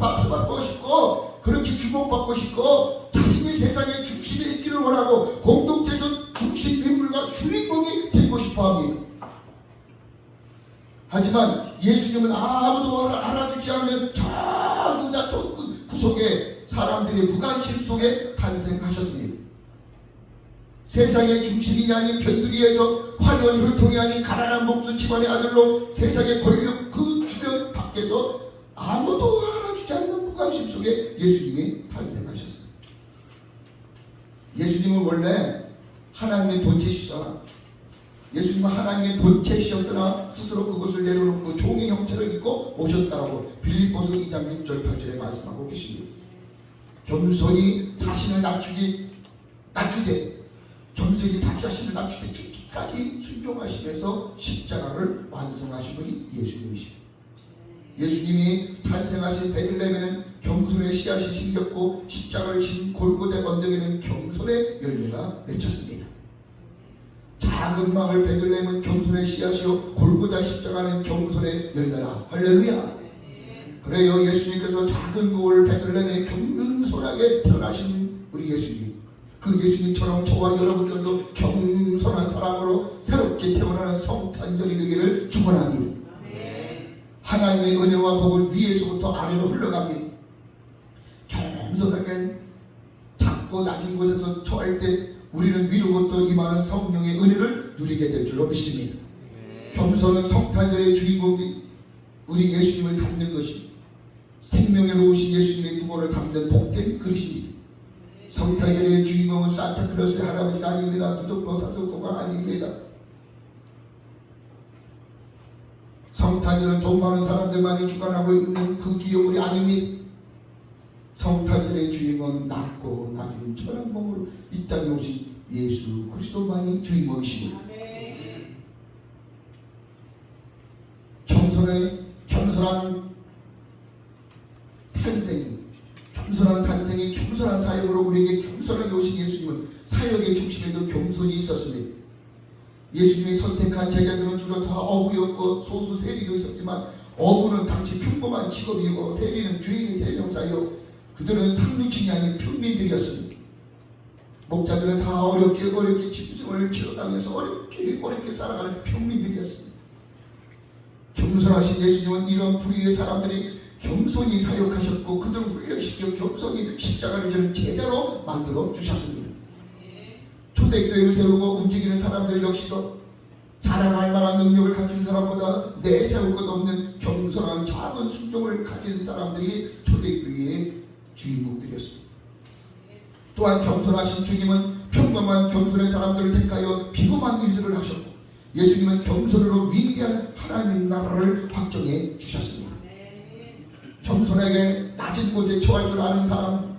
박수받고 싶고 그렇게 주목받고 싶고 자신이 세상의 중심에 있기를 원하고 공동체에서 중심 인물과 주인공이 되고 싶어 합니다. 하지만 예수님은 아무도 알아주지 않는 저 유다 저 구속의 사람들의 무관심 속에 탄생하셨습니다. 세상의 중심이 아닌 변두리에서 화려한 혈통이 아닌 가난한 목수 집안의 아들로 세상의 권력 그 주변 밖에서 아무도 알아주지 않는 무관심 속에 예수님이 탄생하셨습니다. 예수님은 원래 하나님의 본체시잖아. 예수님은 하나님의 본체시였으나 스스로 그것을 내려놓고 종의 형체를 입고 오셨다고 빌립보서 2장 6절 8절에 말씀하고 계십니다. 겸손히 자신을 낮추되 겸손히 자기 자신을 낮추되 죽기까지 순종하시면서 십자가를 완성하신 분이 예수님이십니다. 예수님이 탄생하신 베들레헴에는 겸손의 씨앗이 심겼고 십자가를 진 골고다 언덕에는 겸손의 열매가 맺혔습니다. 작은 마을 베들레헴은 겸손의 씨앗이요 골고다 십자가는 겸손의 열매라. 할렐루야. 그래요. 예수님께서 작은 마을 베들레헴에 겸손하게 태어나신 우리 예수님, 그 예수님처럼 저와 여러분들도 겸손한 사람으로 새롭게 태어나는 성탄절이 되기를 축원합니다. 하나님의 은혜와 복은 위에서부터 아래로 흘러갑니다. 겸손하게 작고 낮은 곳에서 처할 때 우리는 위로부터 임하는 성령의 은혜를 누리게 될 줄로 믿습니다. 겸손은 성탄절의 주인공이 우리 예수님을 담는 것입니다. 생명에 놓으신 예수님의 구원을 담는 복된 그릇입니다. 성탄절의 주인공은 산타클로스의 할아버지가 아닙니다. 두둑버섯도가 아닙니다. 성탄절은 돈 많은 사람들만이 주관하고 있는 그 기업물이 아닙니다. 성탄절의 주인공은 낮고 낮은 천한 몸으로 이 땅에 오신 예수 그리스도만이 주인공이십니다. 겸손한 탄생이 겸손한 사역으로 우리에게 겸손하게 오신 예수님은 사역의 중심에도 겸손이 있었습니다. 예수님이 선택한 제자들은 주로 다 어부였고 소수 세리도 있었지만 어부는 당시 평범한 직업이고 세리는 주인의 대명사요 그들은 상류층이 아닌 평민들이었습니다. 목자들은 다 어렵게 짐승을 치러가면서 어렵게 살아가는 평민들이었습니다. 겸손하신 예수님은 이런 부류의 사람들이 겸손히 사역하셨고 그들을 훈련시켜 겸손히 십자가를 지는 제자로 만들어 주셨습니다. 초대교회를 세우고 움직이는 사람들 역시도 자랑할 만한 능력을 갖춘 사람보다 내세울 것 없는 겸손한 작은 순종을 가진 사람들이 초대교회의 주인공들이었습니다. 또한 겸손하신 주님은 평범한 겸손의 사람들을 택하여 비범한 일들을 하셨고 예수님은 겸손으로 위대한 하나님 나라를 확정해 주셨습니다. 겸손하게 낮은 곳에 처할 줄 아는 사람,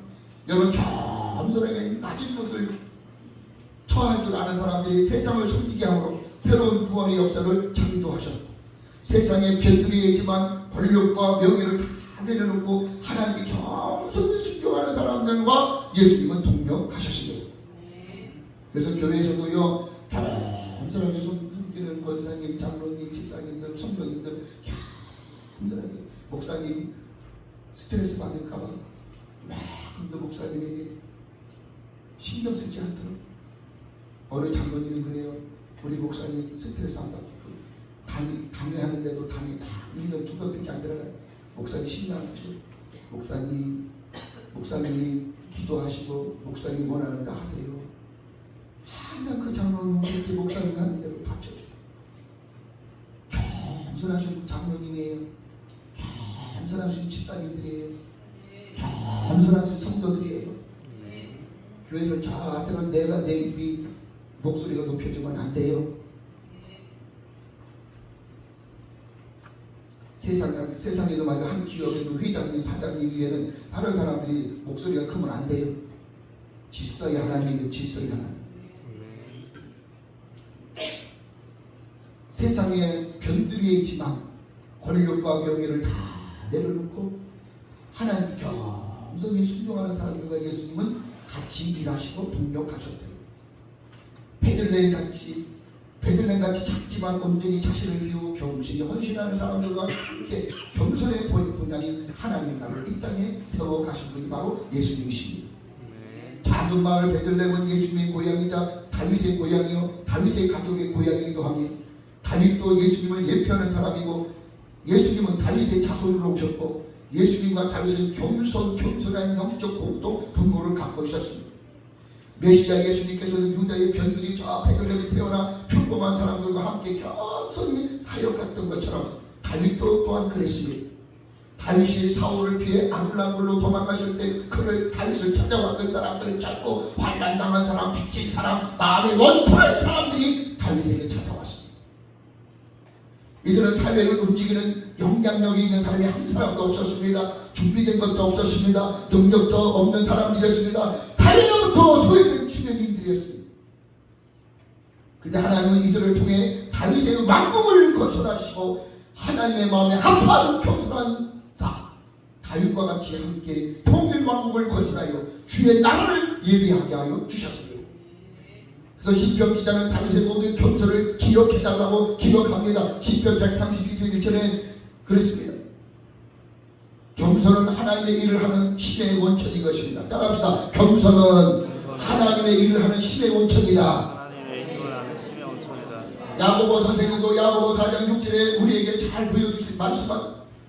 여러분 겸손하게 낮은 곳을 처할 줄 아는 사람들이 세상을 섬기게 함으로 새로운 구원의 역사를 창조하셨고 세상에 변두리에 있지만 권력과 명예를 다 내려놓고 하나님께 겸손히 순종하는 사람들과 예수님은 동력하셨습니다. 그래서 교회에서도요 겸손하게 섬기는 권사님, 장로님, 집사님들, 성도님들 겸손하게 목사님 스트레스 받을까봐 근데 목사님에게 신경 쓰지 않도록 어느 장로님이 그래요. 우리 목사님 스트레스 안 받고 강의하는데도 담이 다 1년 2번밖에 안 들어가요. 목사님 신경 안 쓰고 목사님이 기도하시고 목사님 원하는 거 하세요. 항상 그 장로님은 이렇게 목사님 하는 대로 받쳐줘요. 겸손하신 장로님이에요. 겸손하신 집사님들이에요. 겸손하신 성도들이에요. 교회에서 자꾸만 내가 내 입이 목소리가 높여지면 안 돼요. 세상에도 말이야 한 기업에도 회장님, 사장님 위에는 다른 사람들이 목소리가 크면 안 돼요. 질서의 하나님이에요. 질서의 하나님. 세상에 변두리에 있지만 권력과 명예를 다 내려놓고 하나님께 겸손히 순종하는 사람들과 예수님은 같이 일하시고 동력하셨대요. 베들레헴 같이 베들레헴같이 작지만 온전히 자신을 비우고 겸손히 헌신하는 사람들과 함께 겸손의 본향이 하나님 나라를 이 땅에 세워 가신 분이 바로 예수님이십니다. 작은 마을 베들레헴은 예수님의 고향이자 다윗의 고향이요 다윗의 가족의 고향이기도 합니다. 다윗도 예수님을 예표하는 사람이고 예수님은 다윗의 자손으로 오셨고 예수님과 다윗은 겸손한 영적 공통 분모를 갖고 있었습니다. 메시아 예수님께서는 유다의 변들이 저 베들레헴에 태어나 평범한 사람들과 함께 겸손히 사역했던 것처럼 다윗도 또한 그랬습니다. 다윗이 사울을 피해 아둘람으로 도망갔을 때 그를 다윗을 찾아왔던 사람들은 자꾸 환난당한 사람, 빚진 사람, 마음이 원통한 사람들이 다윗에게 찾아왔습니다. 이들은 사회를 움직이는 영향력이 있는 사람이 한 사람도 없었습니다. 준비된 것도 없었습니다. 능력도 없는 사람들이었습니다. 사회로부터 소외된 주민들이었습니다. 근데 하나님은 이들을 통해 다윗의 왕국을 건설하시고 하나님의 마음에 합한 겸손한 다윗과 같이 함께 통일 왕국을 건설하여 주의 나라를 예비하게 하여 주셨습니다. 그래서 시편 기자는 다윗의 모든 겸손을 기억해달라고 기록합니다. 시편 132편 1절에 그랬습니다. 겸손은 하나님의 일을 하는 심의 원천인 것입니다. 따라합시다. 겸손은 하나님의 일을 하는 심의 원천이다. 야고보 선생님도 야고보 4장 6절에 우리에게 잘 보여주신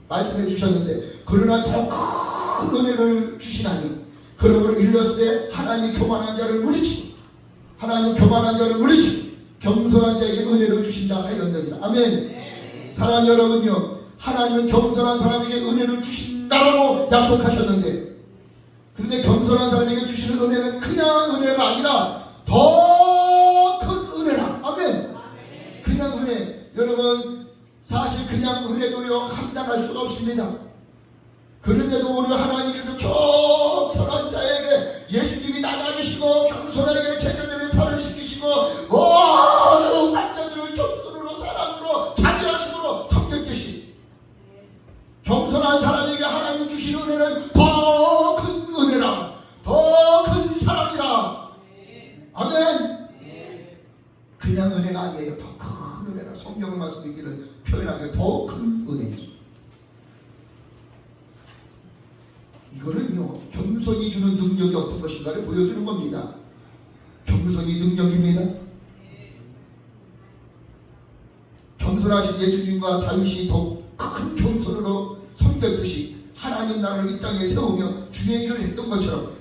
말씀해 주셨는데 그러나 더 큰 은혜를 주시나니 그러므로 일렀을 때 하나님이 교만한 자를 물리치고 하나님은 교만한 자를 물리치고 겸손한 자에게 은혜를 주신다 하였느니라. 아멘. 사랑하는 여러분요, 하나님은 겸손한 사람에게 은혜를 주신다라고 약속하셨는데 그런데 겸손한 사람에게 주시는 은혜는 그냥 은혜가 아니라 더 큰 은혜라. 아멘. 그냥 은혜. 여러분 사실 그냥 은혜도요 감당할 수가 없습니다. 그런데도 오늘 하나님께서 겸손한 자에게 예수님이 나가주시고 겸손하게 제자들의 팔을 씻기시고 모든 환자들을 겸손으로 사랑으로 자비하심으로 섬겼듯이 겸손한 사람에게 하나님이 주신 은혜는 더 큰 은혜라, 더 큰 사랑이라. 아멘. 그냥 은혜가 아니에요. 더 큰 은혜라. 성경을 말씀드리기는 표현하기에 더 큰 은혜. 이거는요 겸손이 주는 능력이 어떤 것인가를 보여주는 겁니다. 겸손이 능력입니다. 겸손하신 예수님과 다윗이 더 큰 겸손으로 섬겼듯이 하나님 나라를 이 땅에 세우며 주의 일을 했던 것처럼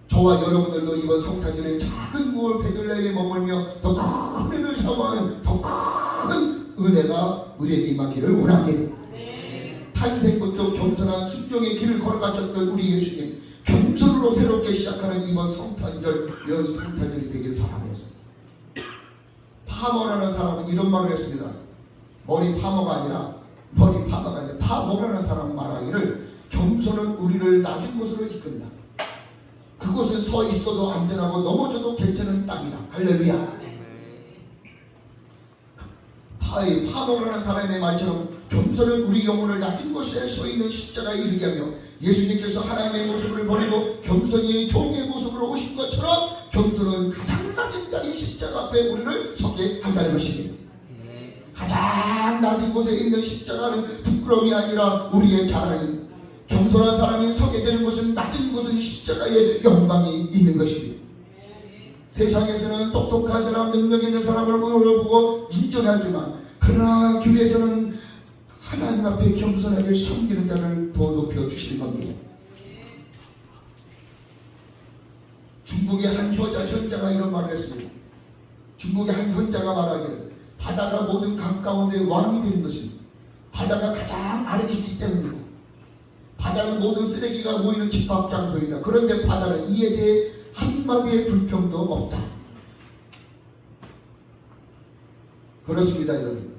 저와 여러분들도 이번 성탄절에 작은 무을 베들레헴에 머물며 더 큰 은혜를 사모하는 더 큰 은혜가 우리에게 임하기를 원합니다. 탄생부터 겸손한 순종의 길을 걸어가셨던 우리 예수님, 겸손으로 새롭게 시작하는 이번 성탄절, 성탄절이 되기를 바라면서 파머라는 사람은 이런 말을 했습니다. 머리 파머가 아니라 파머라는 사람은 말하기를 겸손은 우리를 낮은 곳으로 이끈다. 그곳은 서 있어도 안전하고 넘어져도 괜찮은 땅이다. 할렐루야. 파머라는 사람의 말처럼 겸손은 우리 영혼을 낮은 곳에 서 있는 십자가에 이르게 하며 예수님께서 하나님의 모습을 버리고 겸손히 종의 모습으로 오신 것처럼 겸손은 가장 낮은 자리 십자가 앞에 우리를 서게 한다는 것입니다. 가장 낮은 곳에 있는 십자가는 부끄러움이 아니라 우리의 자랑이, 겸손한 사람이 서게 되는 곳은 낮은 곳은 십자가의 영광이 있는 것입니다. 세상에서는 똑똑한 사람, 능력 있는 사람을 물어보고 인정하지만 그러나 교회에서는 하나님 앞에 겸손하게 섬기는 자를 더 높여주시는 겁니다. 중국의 한 현자가 이런 말을 했습니다. 중국의 한 현자가 말하기를 바다가 모든 강 가운데 왕이 되는 것은 바다가 가장 아래에 있기 때문이고 바다는 모든 쓰레기가 모이는 집합장소이다. 그런데 바다는 이에 대해 한마디의 불평도 없다. 그렇습니다. 여러분,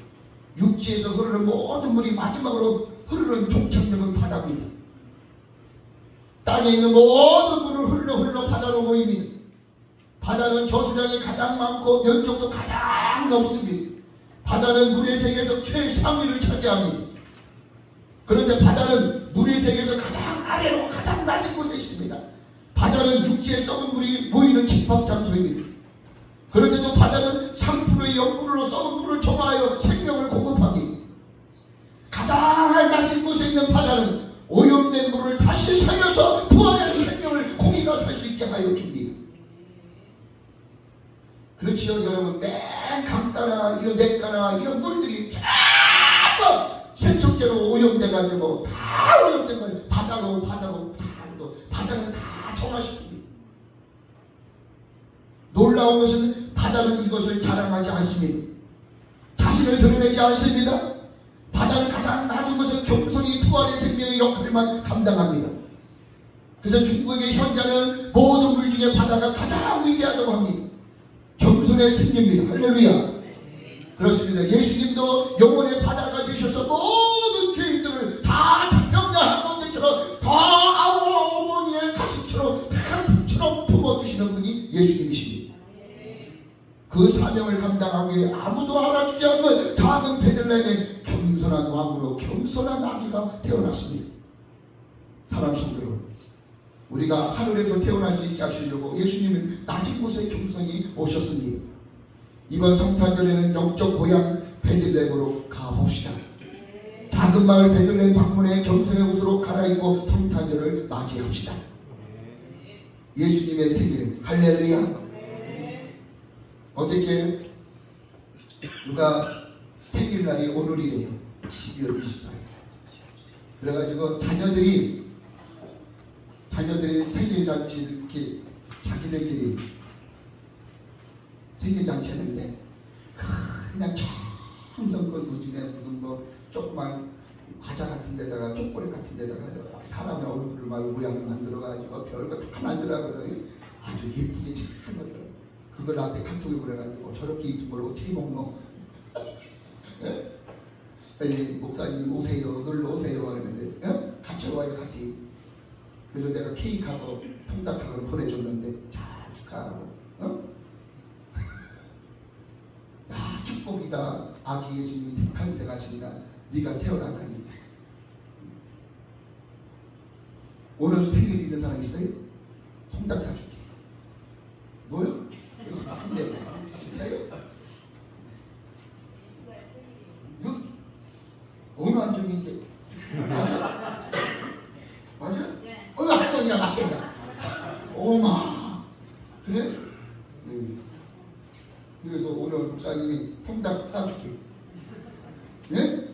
육지에서 흐르는 모든 물이 마지막으로 흐르는 종착역은 바다입니다. 땅에 있는 모든 물을 흘러 바다로 모입니다. 바다는 저수량이 가장 많고 면적도 가장 넓습니다. 바다는 물의 세계에서 최상위를 차지합니다. 그런데 바다는 물의 세계에서 가장 아래로 가장 낮은 곳에 있습니다. 바다는 육지에 썩은 물이 모이는 집합장소입니다. 그런데도 바다는 3%의 연물로 썩은 물을 정화하여 생명을 공급합니다. 가장 낮은 곳에 있는 바다는 오염된 물을 다시 살려서 부활의 생명을 고기가 살 수 있게 하여 줍니다. 그렇지요 여러분. 맨 강가나 이런 냇가나 이런 물들이 자꾸 세척제로 오염돼가지고 다 오염된 걸 바다로 바다는 다 정화시킵니다. 놀라운 것은 바다는 이것을 자랑하지 않습니다. 자신을 드러내지 않습니다. 바다는 가장 낮은 것은 겸손히 부활의 생명의 역할만 감당합니다. 그래서 중국의 현자는 모든 물 중에 바다가 가장 위대하다고 합니다. 겸손의 승리입니다. 할렐루야. 그렇습니다. 예수님도 영원의 바다가 되셔서 모든 죄인들을 다 태평양 가운데처럼 다 어머니의 가슴처럼 큰 품처럼 품어주시는 분이 예수님이십니다. 그 사명을 감당하기 위해 아무도 알아주지 않는 작은 베들레헴에 겸손한 왕으로 겸손한 아기가 태어났습니다. 사랑하는 성도, 우리가 하늘에서 태어날 수 있게 하시려고 예수님은 낮은 곳에 겸손히 오셨습니다. 이번 성탄절에는 영적 고향 베들레헴으로 가봅시다. 작은 마을 베들레헴 방문에 겸손의 옷으로 갈아입고 성탄절을 맞이합시다. 예수님의 생일 할렐루야. 어저께 누가 생일날이 오늘이래요. 12월 24일. 그래가지고 자녀들이 생일잔치 이렇게 자기들끼리 생일잔치 했는데 그냥 정성껏 요즘에 무슨 뭐 조그만 과자 같은 데다가 초콜릿 같은 데다가 이렇게 사람의 얼굴을 막 모양을 만들어가지고 별거 다 만들어가지고 아주 예쁘게 참 만들어. 그걸 나한테 카톡에 보내가지고 저렇게 이쁜 걸 어떻게 먹노? 목사님 오세요, 놀러 오세요 하는데 같이 와요 같이. 그래서 내가 케이크하고 통닭하고 보내줬는데 잘 축하하고 야 축복이다. 아기 예수님이 탄생하신다. 네가 태어나다니. 오늘 생일 있는 사람 있어요? 통닭 사줄게. 뭐요? 네, 진짜요? 이거 어느 안정인데? 맞아? 맞아? 어느 할머니가 맞겠다. 오마 그래? 그래도 오늘 목사님이 통닭 사줄게. 예?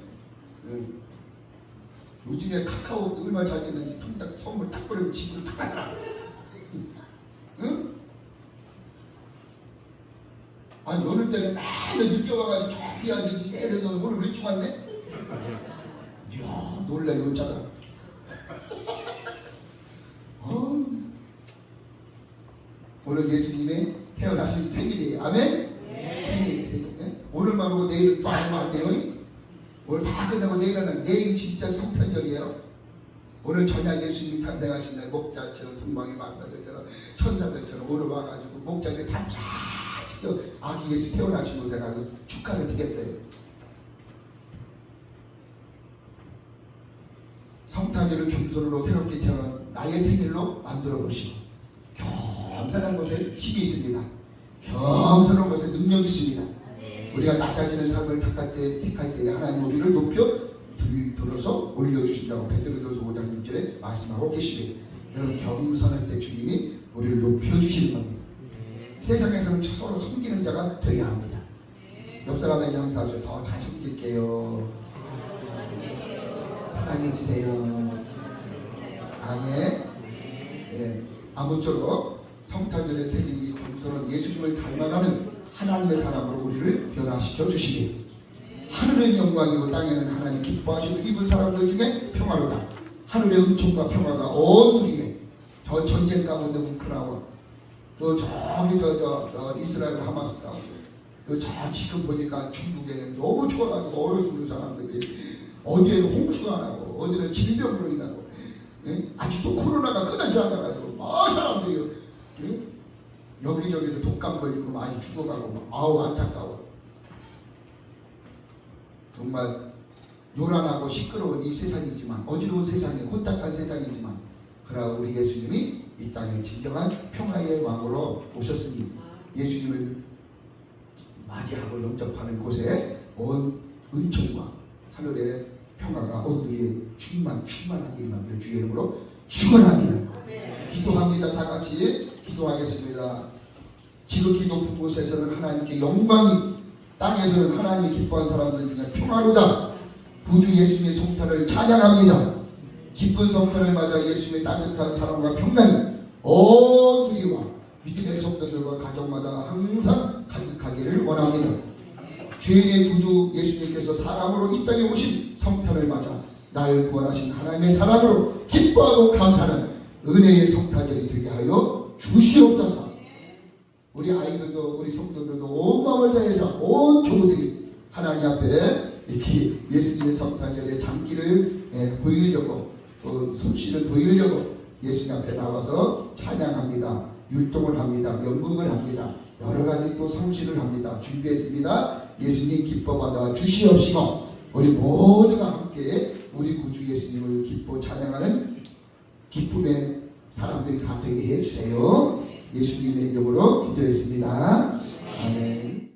요즘에 카카오 얼마나 잘 됐는지 통닭 선물 탁 버리고 집으로 탁 가더라. 응? 아니 어느 때는 맨날 늦게 와가지고 저 귀한 일이 애를 너는 오늘 일찍 왔네? 이야 놀래 놀자다. 오늘 예수님의 태어나신 생일이에요. 아멘? 생일이에요. 생일. 네? 오늘만 오고 내일 또 안 돼요? 오늘 다 끝나고 내일이 진짜 성탄절이에요. 오늘 저녁 예수님이 탄생하신 날 목자처럼 동방의 만나들처럼 천사들처럼 오늘 와가지고 목자들 밤새 아기 예수 태어나신 곳에 가서 축하를 드렸어요. 성탄절을 겸손으로 새롭게 태어난 나의 생일로 만들어 보시고 겸손한 것에 힘이 있습니다. 겸손한 것에 능력이 있습니다. 우리가 낮아지는 삶을 택할 때 하나님 우리를 높여 들어서 올려주신다고 베드로전서 5장 6절에 말씀하고 계시고, 여러분 겸손할 때 주님이 우리를 높여주시는 겁니다. 세상에서는 서로 섬기는 자가 되어야 합니다. 옆 사람에게 항상 더 잘 섬길게요. 사랑해주세요. 아멘. 네. 아무쪼록 성탄절의 생일이 겸손한 예수님을 닮아가는 하나님의 사람으로 우리를 변화시켜 주시기, 하늘의 영광이고 땅에는 하나님 기뻐하시고 입은 사람들 중에 평화로다. 하늘의 은총과 평화가 온 우리에 저 전쟁 가운데 우크라이나 또 저기 저 이스라엘 하마스 가운데 또 저 지금 보니까 중국에는 너무 추워가지고 얼어 죽는 사람들이 어디에는 홍수가 나고 어디는 질병으로 인하고 아직도 코로나가 끝나지 않아가지고 사람들이 여기저기서 독감 걸리고 많이 죽어가고 아우 안타까워. 정말 요란하고 시끄러운 이 세상이지만, 어지러운 세상에 혼탁한 세상이지만, 그러나 우리 예수님이 이 땅에 진정한 평화의 왕으로 오셨으니 예수님을 맞이하고 영접하는 곳에 온 은총과 하늘의 평화가 온들이 충만하게 임하기를 주의 이름으로 축원합니다. 기도합니다. 다 같이 기도하겠습니다. 지극히 높은 곳에서는 하나님께 영광이, 땅에서는 하나님이 기뻐한 사람들 중에 평화로다. 구주 예수님의 성탄을 찬양합니다. 기쁜 성탄을 맞아 예수님의 따뜻한 사랑과 평강이 온 우리와 믿음의 성도들과 가정마다 항상 가득하기를 원합니다. 죄인의 구주 예수님께서 사람으로 이 땅에 오신 성탄을 맞아 날 구원하신 하나님의 사랑으로 기뻐하고 감사하는 은혜의 성탄절이 되게 하여 주시옵소서. 우리 아이들도 우리 성도들도 온 마음을 다해서 온 교우들이 하나님 앞에 이렇게 예수님의 성탄절의 장기를 보이려고 또 솜씨를 보이려고 예수님 앞에 나와서 찬양합니다. 율동을 합니다. 연극을 합니다. 여러 가지 또 성실을 합니다. 준비했습니다. 예수님 기뻐받아 주시옵시고 우리 모두가 함께 우리 구주 예수님을 기뻐 찬양하는 기쁨의 사람들이 다 되게 해주세요. 예수님의 이름으로 기도했습니다. 아멘.